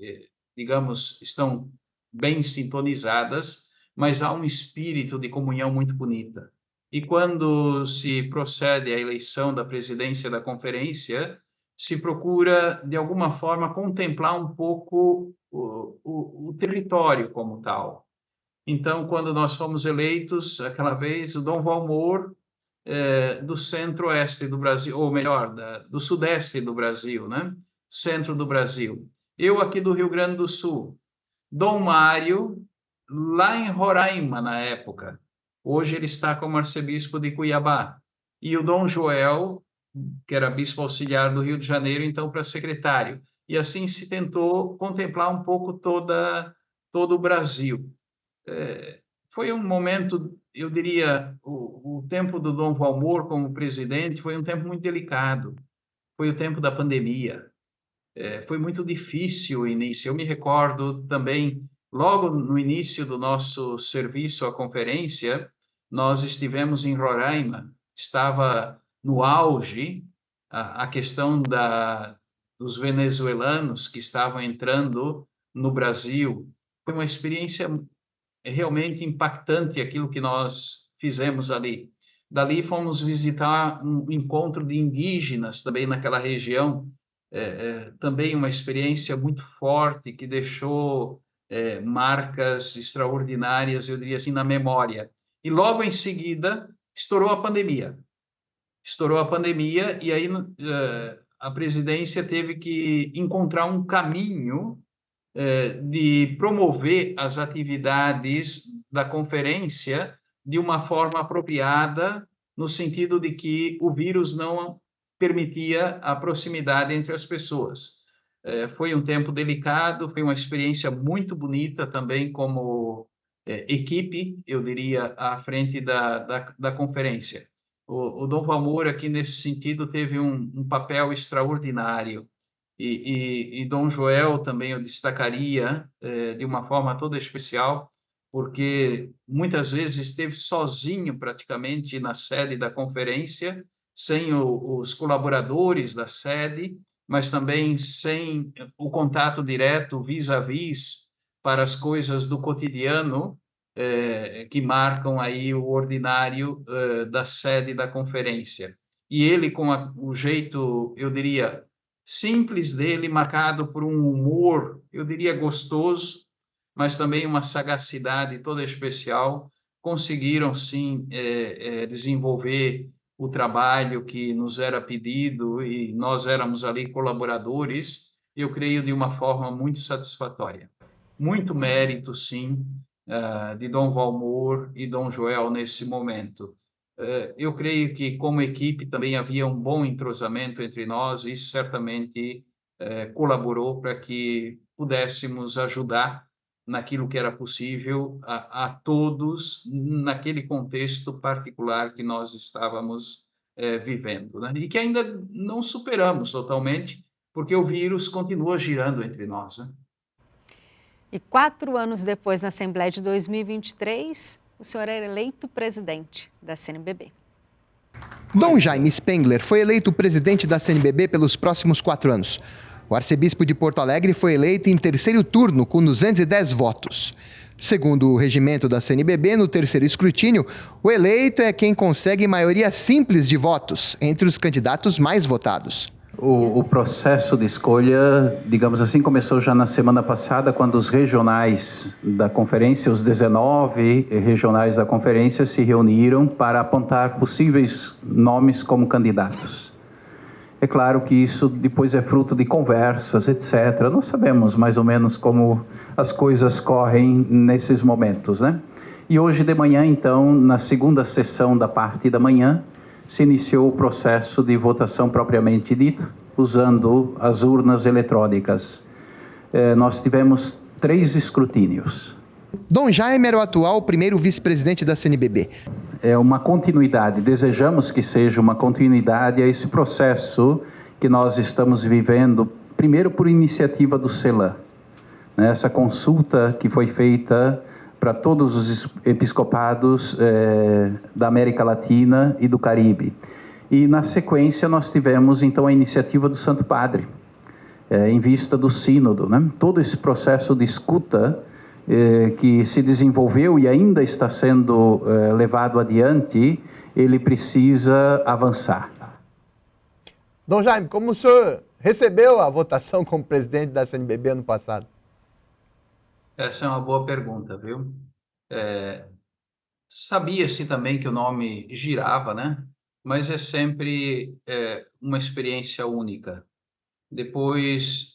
digamos, estão bem sintonizadas, mas há um espírito de comunhão muito bonita. E quando se procede à eleição da presidência da conferência, se procura, de alguma forma, contemplar um pouco o território como tal. Então, quando nós fomos eleitos, aquela vez, o Dom Valmor, do centro-oeste do Brasil, ou melhor, do sudeste do Brasil, né? Centro do Brasil. Eu aqui do Rio Grande do Sul. Dom Mário, lá em Roraima, na época. Hoje ele está como arcebispo de Cuiabá. E o Dom Joel, que era bispo auxiliar do Rio de Janeiro, então para secretário. E assim se tentou contemplar um pouco todo o Brasil. Foi um momento, eu diria, o tempo do Dom Valmor como presidente foi um tempo muito delicado. Foi o tempo da pandemia. Foi muito difícil o início. Eu me recordo também, logo no início do nosso serviço à conferência, nós estivemos em Roraima, estava no auge a questão dos venezuelanos que estavam entrando no Brasil. Foi uma experiência realmente impactante aquilo que nós fizemos ali. Dali fomos visitar um encontro de indígenas também naquela região, também uma experiência muito forte que deixou marcas extraordinárias, eu diria assim, na memória. E logo em seguida estourou a pandemia. Estourou a pandemia e aí a presidência teve que encontrar um caminho de promover as atividades da conferência de uma forma apropriada, no sentido de que o vírus não permitia a proximidade entre as pessoas. Foi um tempo delicado, foi uma experiência muito bonita também como equipe, eu diria, à frente da conferência. O Dom Valmor, aqui nesse sentido, teve um papel extraordinário. E Dom Joel também eu destacaria de uma forma toda especial, porque muitas vezes esteve sozinho praticamente na sede da conferência, sem os colaboradores da sede, mas também sem o contato direto, vis-à-vis, para as coisas do cotidiano, que marcam aí o ordinário da sede da conferência. E ele, com o jeito, eu diria, simples dele, marcado por um humor, eu diria, gostoso, mas também uma sagacidade toda especial, conseguiram, sim, desenvolver o trabalho que nos era pedido e nós éramos ali colaboradores, eu creio, de uma forma muito satisfatória. Muito mérito, sim, de Dom Valmor e Dom Joel nesse momento. Eu creio que, como equipe, também havia um bom entrosamento entre nós, e isso certamente colaborou para que pudéssemos ajudar naquilo que era possível a todos, naquele contexto particular que nós estávamos vivendo, né? E que ainda não superamos totalmente, porque o vírus continua girando entre nós, né? E 4 anos depois, na Assembleia de 2023, o senhor é eleito presidente da CNBB. Dom Jaime Spengler foi eleito presidente da CNBB pelos próximos 4 anos. O arcebispo de Porto Alegre foi eleito em terceiro turno, com 210 votos. Segundo o regimento da CNBB, no terceiro escrutínio, o eleito é quem consegue maioria simples de votos entre os candidatos mais votados. O processo de escolha, digamos assim, começou já na semana passada, quando os regionais da conferência, os 19 regionais da conferência, se reuniram para apontar possíveis nomes como candidatos. É claro que isso depois é fruto de conversas, etc. Nós sabemos mais ou menos como as coisas correm nesses momentos, né? E hoje de manhã, então, na segunda sessão da parte da manhã, se iniciou o processo de votação propriamente dito, usando as urnas eletrônicas. Nós tivemos 3 escrutínios. Dom Jaime era o atual primeiro vice-presidente da CNBB. É uma continuidade, desejamos que seja uma continuidade a esse processo que nós estamos vivendo, primeiro por iniciativa do CELAM, né? Essa consulta que foi feita para todos os episcopados da América Latina e do Caribe. E, na sequência, nós tivemos, então, a iniciativa do Santo Padre, em vista do sínodo, né? Todo esse processo de escuta que se desenvolveu e ainda está sendo levado adiante, ele precisa avançar. Dom Jaime, como o senhor recebeu a votação como presidente da CNBB ano passado? Essa é uma boa pergunta, viu? Sabia-se também que o nome girava, né? Mas é sempre uma experiência única. Depois,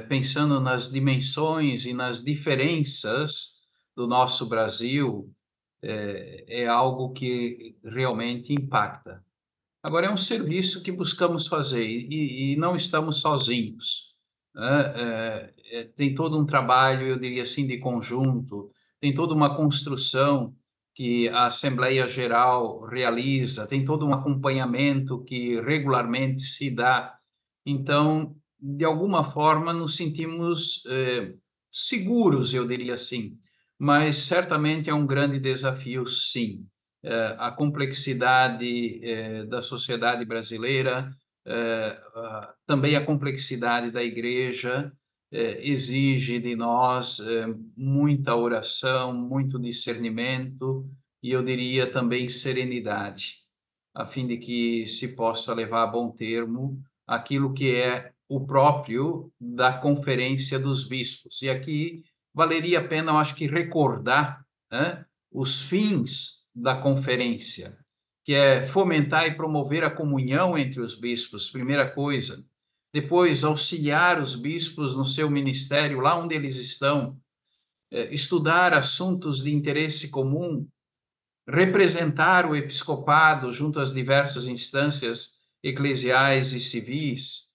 pensando nas dimensões e nas diferenças do nosso Brasil, é algo que realmente impacta. Agora, é um serviço que buscamos fazer e não estamos sozinhos, né? Tem todo um trabalho, eu diria assim, de conjunto, tem toda uma construção que a Assembleia Geral realiza, tem todo um acompanhamento que regularmente se dá. Então, de alguma forma, nos sentimos seguros, eu diria assim, mas certamente é um grande desafio, sim. A complexidade da sociedade brasileira, também a complexidade da igreja, exige de nós muita oração, muito discernimento e, eu diria, também serenidade, a fim de que se possa levar a bom termo aquilo que é o próprio da Conferência dos Bispos. E aqui valeria a pena, eu acho que, recordar, né, os fins da conferência, que é fomentar e promover a comunhão entre os bispos, primeira coisa. Depois, auxiliar os bispos no seu ministério, lá onde eles estão, estudar assuntos de interesse comum, representar o episcopado junto às diversas instâncias eclesiais e civis,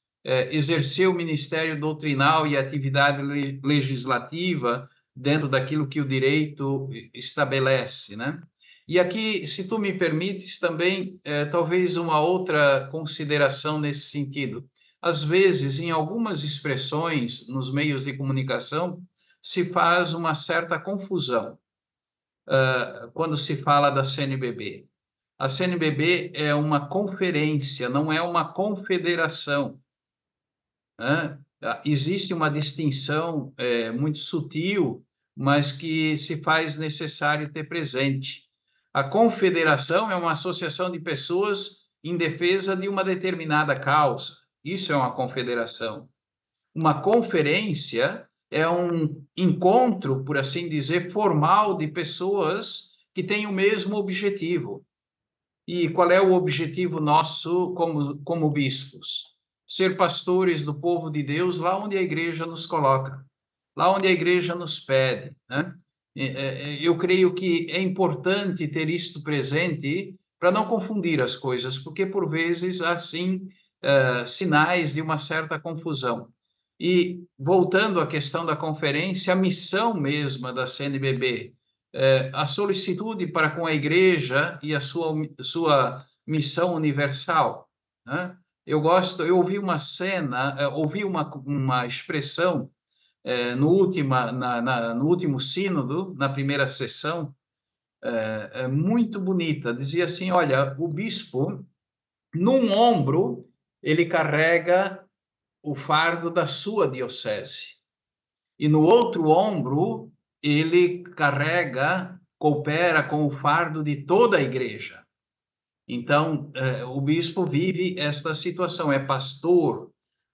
exercer o ministério doutrinal e atividade legislativa dentro daquilo que o direito estabelece, né? E aqui, se tu me permites, também talvez uma outra consideração nesse sentido. Às vezes, em algumas expressões nos meios de comunicação, se faz uma certa confusão quando se fala da CNBB. A CNBB é uma conferência, não é uma confederação, né? Existe uma distinção muito sutil, mas que se faz necessário ter presente. A confederação é uma associação de pessoas em defesa de uma determinada causa. Isso é uma confederação. Uma conferência é um encontro, por assim dizer, formal de pessoas que têm o mesmo objetivo. E qual é o objetivo nosso como bispos? Ser pastores do povo de Deus lá onde a igreja nos coloca, lá onde a igreja nos pede, né? Eu creio que é importante ter isto presente para não confundir as coisas, porque por vezes há sim sinais de uma certa confusão. E voltando à questão da conferência, a missão mesma da CNBB, a solicitude para com a igreja e a sua missão universal, né? Eu ouvi uma ouvi uma expressão no último sínodo, na primeira sessão, muito bonita. Dizia assim: olha, o bispo, num ombro, ele carrega o fardo da sua diocese, e no outro ombro, ele coopera com o fardo de toda a igreja. Então, o bispo vive esta situação, é pastor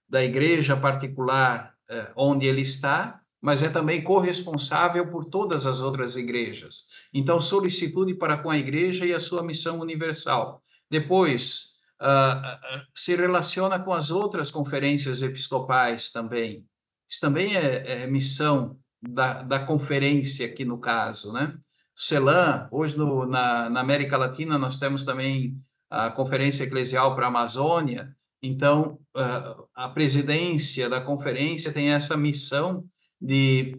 da igreja particular onde ele está, mas é também corresponsável por todas as outras igrejas. Então, solicitude para com a igreja e a sua missão universal. Depois, se relaciona com as outras conferências episcopais também. Isso também é missão da conferência aqui no caso, né? CELAM, hoje na América Latina nós temos também a Conferência Eclesial para a Amazônia. Então, a presidência da conferência tem essa missão de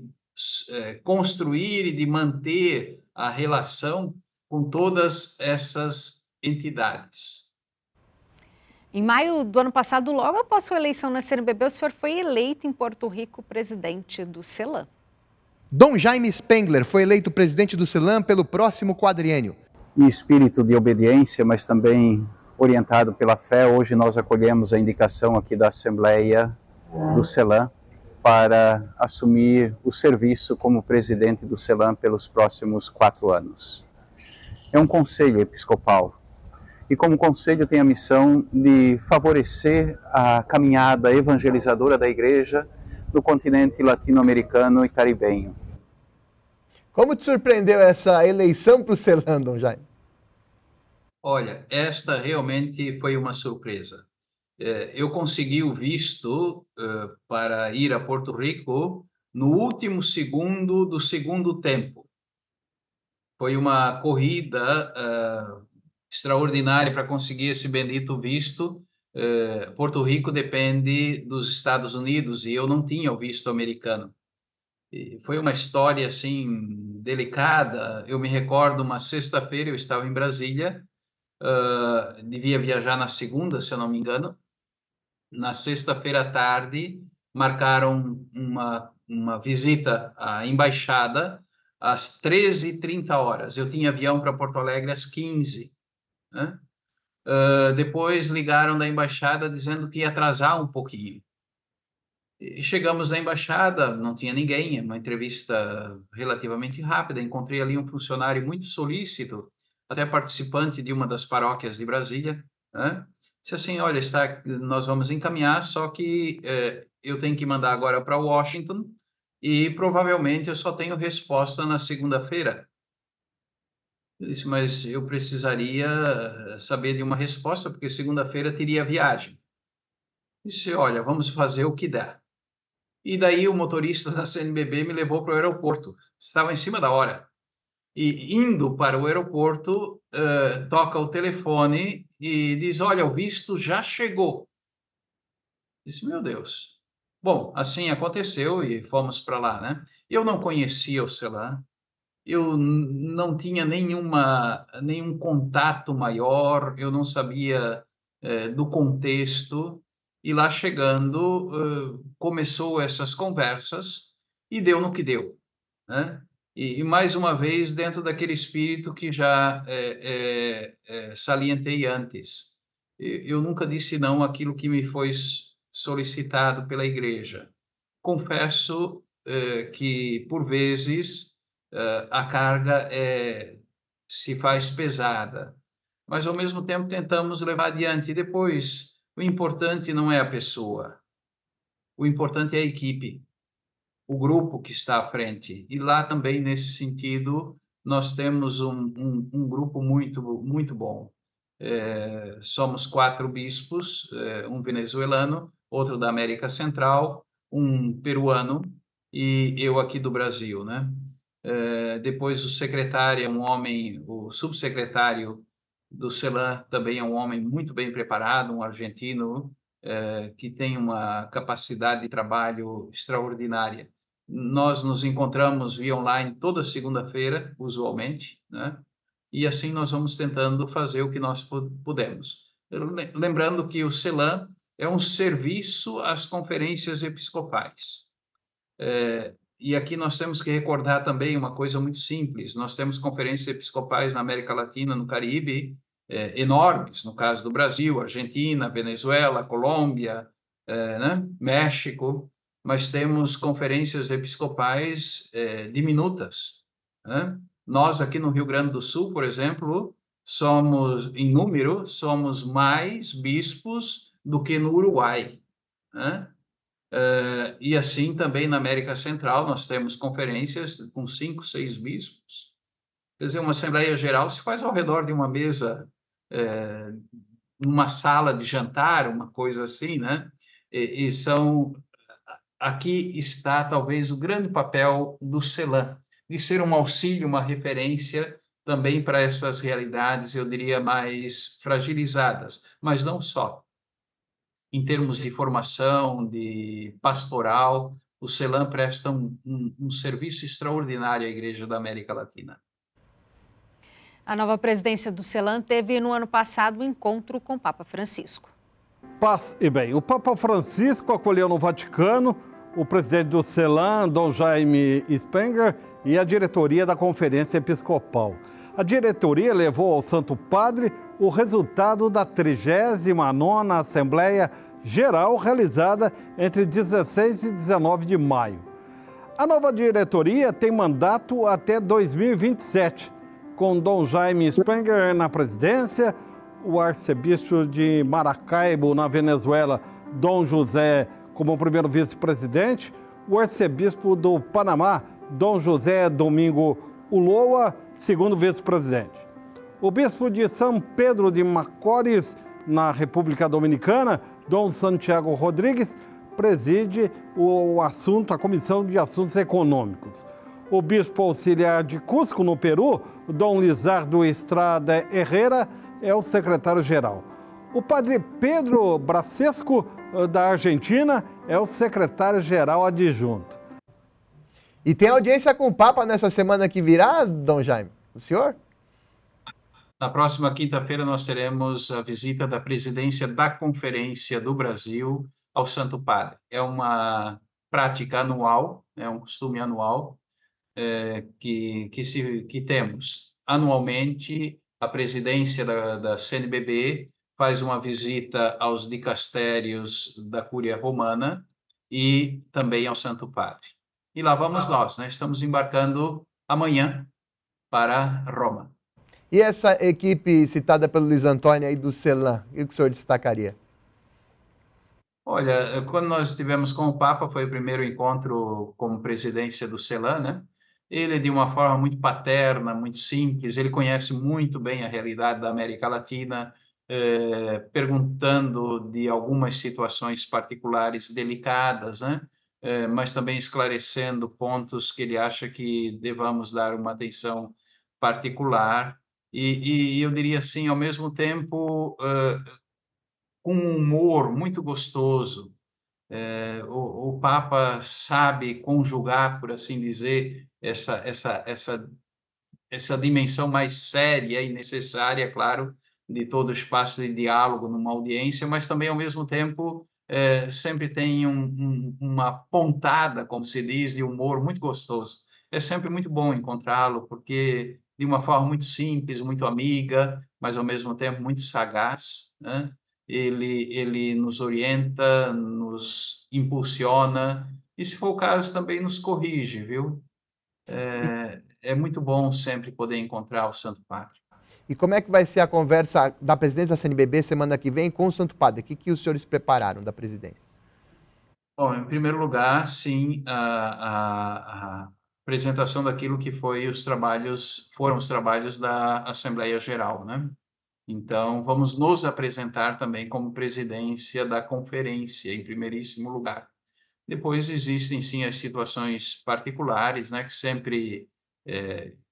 construir e de manter a relação com todas essas entidades. Em maio do ano passado, logo após sua eleição na CNBB, o senhor foi eleito em Porto Rico presidente do CELAM. Dom Jaime Spengler foi eleito presidente do CELAM pelo próximo quadriênio. Em espírito de obediência, mas também orientado pela fé, hoje nós acolhemos a indicação aqui da Assembleia do CELAM para assumir o serviço como presidente do CELAM pelos próximos 4 anos. É um conselho episcopal e, como conselho, tem a missão de favorecer a caminhada evangelizadora da Igreja no continente latino-americano e caribenho. Como te surpreendeu essa eleição para o CELAM, Dom Jaime? Olha, esta realmente foi uma surpresa. Eu consegui o visto para ir a Porto Rico no último segundo do segundo tempo. Foi uma corrida extraordinária para conseguir esse bendito visto. Porto Rico depende dos Estados Unidos e eu não tinha o visto americano. E foi uma história assim delicada. Eu me recordo, uma sexta-feira eu estava em Brasília, devia viajar na segunda, se eu não me engano. Na sexta-feira à tarde marcaram uma visita à embaixada às 13h30. Eu tinha avião para Porto Alegre às 15h, né? Depois ligaram da embaixada dizendo que ia atrasar um pouquinho. E chegamos na embaixada, não tinha ninguém, uma entrevista relativamente rápida. Encontrei ali um funcionário muito solícito, até participante de uma das paróquias de Brasília, né? Disse assim: olha, nós vamos encaminhar, só que eu tenho que mandar agora para Washington e provavelmente eu só tenho resposta na segunda-feira. Eu disse: mas eu precisaria saber de uma resposta, porque segunda-feira teria viagem. Eu disse: olha, vamos fazer o que dá. E daí o motorista da CNBB me levou para o aeroporto. Estava em cima da hora. E indo para o aeroporto, toca o telefone e diz: olha, o visto já chegou. Disse: meu Deus. Bom, assim aconteceu e fomos para lá, né? Eu não conhecia o CELAM, eu não tinha nenhum contato maior, eu não sabia do contexto, e lá chegando, começou essas conversas e deu no que deu, né? E mais uma vez dentro daquele espírito que já salientei antes. Eu nunca disse não àquilo que me foi solicitado pela igreja. Confesso que, por vezes, a carga se faz pesada, mas, ao mesmo tempo, tentamos levar adiante. E depois, o importante não é a pessoa, o importante é a equipe, o grupo que está à frente. E lá também, nesse sentido, nós temos um grupo muito bom. Somos 4 bispos, um venezuelano, outro da América Central, um peruano e eu aqui do Brasil, né? Depois o secretário é um homem, o subsecretário do CELAM também é um homem muito bem preparado, um argentino, que tem uma capacidade de trabalho extraordinária. Nós nos encontramos via online toda segunda-feira, usualmente, né? E assim nós vamos tentando fazer o que nós pudemos. Lembrando que o CELAM é um serviço às conferências episcopais. E aqui nós temos que recordar também uma coisa muito simples: nós temos conferências episcopais na América Latina, no Caribe, enormes, no caso do Brasil, Argentina, Venezuela, Colômbia, né? México, mas temos conferências episcopais diminutas, né? Nós aqui no Rio Grande do Sul, por exemplo, somos, em número, somos mais bispos do que no Uruguai, né? E assim também na América Central nós temos conferências com 5, 6 bispos. Quer dizer, uma Assembleia Geral se faz ao redor de uma mesa, numa sala de jantar, uma coisa assim, né? E aqui está talvez o grande papel do CELAM, de ser um auxílio, uma referência também para essas realidades, eu diria, mais fragilizadas, mas não só. Em termos de formação, de pastoral, o CELAM presta um serviço extraordinário à Igreja da América Latina. A nova presidência do CELAM teve no ano passado um encontro com o Papa Francisco. Paz e bem, o Papa Francisco acolheu no Vaticano o presidente do CELAM, Dom Jaime Spengler, e a diretoria da Conferência Episcopal. A diretoria levou ao Santo Padre o resultado da 39ª Assembleia Geral realizada entre 16 e 19 de maio. A nova diretoria tem mandato até 2027, com Dom Jaime Spengler na presidência, o arcebispo de Maracaibo, na Venezuela, Dom José, como primeiro vice-presidente, o arcebispo do Panamá, Dom José Domingo Ulloa, segundo vice-presidente. O bispo de São Pedro de Macorís, na República Dominicana, Dom Santiago Rodrigues, preside a Comissão de Assuntos Econômicos. O bispo auxiliar de Cusco, no Peru, Dom Lizardo Estrada Herrera, é o secretário-geral. O padre Pedro Bracesco, da Argentina, é o secretário-geral adjunto. E tem audiência com o Papa nessa semana que virá, Dom Jaime? O senhor? Na próxima quinta-feira nós teremos a visita da presidência da Conferência do Brasil ao Santo Padre. É uma prática anual, é um costume anual que temos. Anualmente, a presidência da CNBB faz uma visita aos dicastérios da Cúria Romana e também ao Santo Padre. E lá vamos nós, né? Estamos embarcando amanhã para Roma. E essa equipe citada pelo Luiz Antônio aí do CELAM, o que o senhor destacaria? Olha, quando nós estivemos com o Papa, foi o primeiro encontro como presidência do CELAM, né? Ele, de uma forma muito paterna, muito simples, ele conhece muito bem a realidade da América Latina, perguntando de algumas situações particulares delicadas, né? Mas também esclarecendo pontos que ele acha que devamos dar uma atenção particular, e eu diria assim, ao mesmo tempo, com um humor muito gostoso. O Papa sabe conjugar, por assim dizer, essa dimensão mais séria e necessária, claro, de todo o espaço de diálogo numa audiência, mas também, ao mesmo tempo, sempre tem uma pontada, como se diz, de humor muito gostoso. É sempre muito bom encontrá-lo, porque de uma forma muito simples, muito amiga, mas ao mesmo tempo muito sagaz, né? Ele nos orienta, nos impulsiona e, se for o caso, também nos corrige, viu? É muito bom sempre poder encontrar o Santo Padre. E como é que vai ser a conversa da presidência da CNBB semana que vem com o Santo Padre? O que os senhores prepararam da presidência? Bom, em primeiro lugar, sim, a apresentação daquilo que foram os trabalhos da Assembleia Geral, né? Então, vamos nos apresentar também como presidência da conferência, em primeiríssimo lugar. Depois existem, sim, as situações particulares, né, que sempre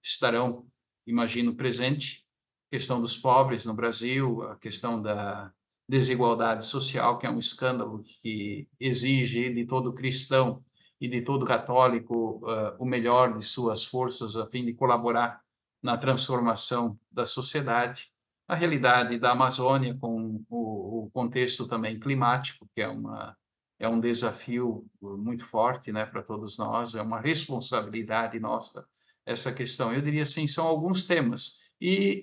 estarão, imagino, presente. A questão dos pobres no Brasil, a questão da desigualdade social, que é um escândalo que exige de todo cristão e de todo católico o melhor de suas forças a fim de colaborar na transformação da sociedade. A realidade da Amazônia, com o contexto também climático, que é um desafio muito forte, né, para todos nós, é uma responsabilidade nossa essa questão. Eu diria assim, são alguns temas. E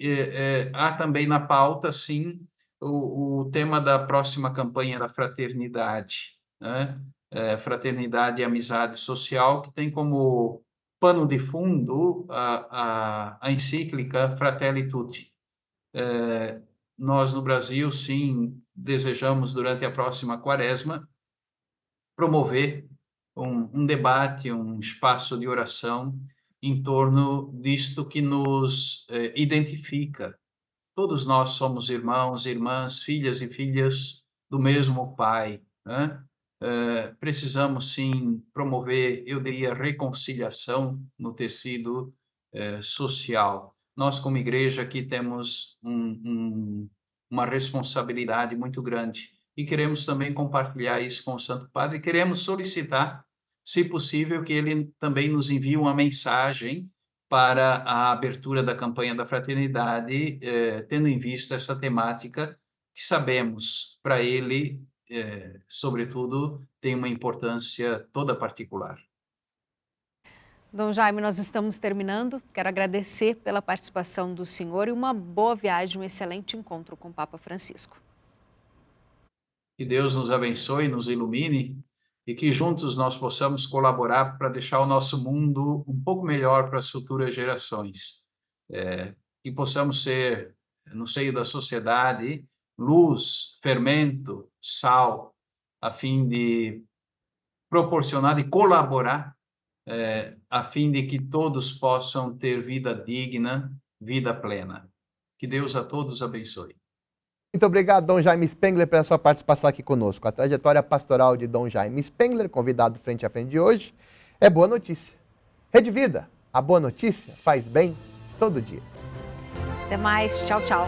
há também na pauta, sim, o tema da próxima campanha da fraternidade, né? Fraternidade e amizade social, que tem como pano de fundo a encíclica Fratelli Tutti. Nós, no Brasil, sim, desejamos, durante a próxima quaresma, promover um debate, um espaço de oração em torno disto que nos identifica. Todos nós somos irmãos, irmãs, filhas e filhas do mesmo Pai, né? Precisamos, sim, promover, eu diria, reconciliação no tecido social. Nós, como igreja, aqui temos uma responsabilidade muito grande e queremos também compartilhar isso com o Santo Padre e queremos solicitar, se possível, que ele também nos envie uma mensagem para a abertura da campanha da fraternidade, tendo em vista essa temática que sabemos, para ele, sobretudo, tem uma importância toda particular. Dom Jaime, nós estamos terminando. Quero agradecer pela participação do senhor e uma boa viagem, um excelente encontro com o Papa Francisco. Que Deus nos abençoe, nos ilumine e que juntos nós possamos colaborar para deixar o nosso mundo um pouco melhor para as futuras gerações. Que possamos ser, no seio da sociedade, luz, fermento, sal, a fim de proporcionar e colaborar, a fim de que todos possam ter vida digna, vida plena. Que Deus a todos abençoe. Muito obrigado, Dom Jaime Spengler, pela sua participação aqui conosco. A trajetória pastoral de Dom Jaime Spengler, convidado frente a frente de hoje, é boa notícia. Rede Vida, a boa notícia faz bem todo dia. Até mais, tchau, tchau.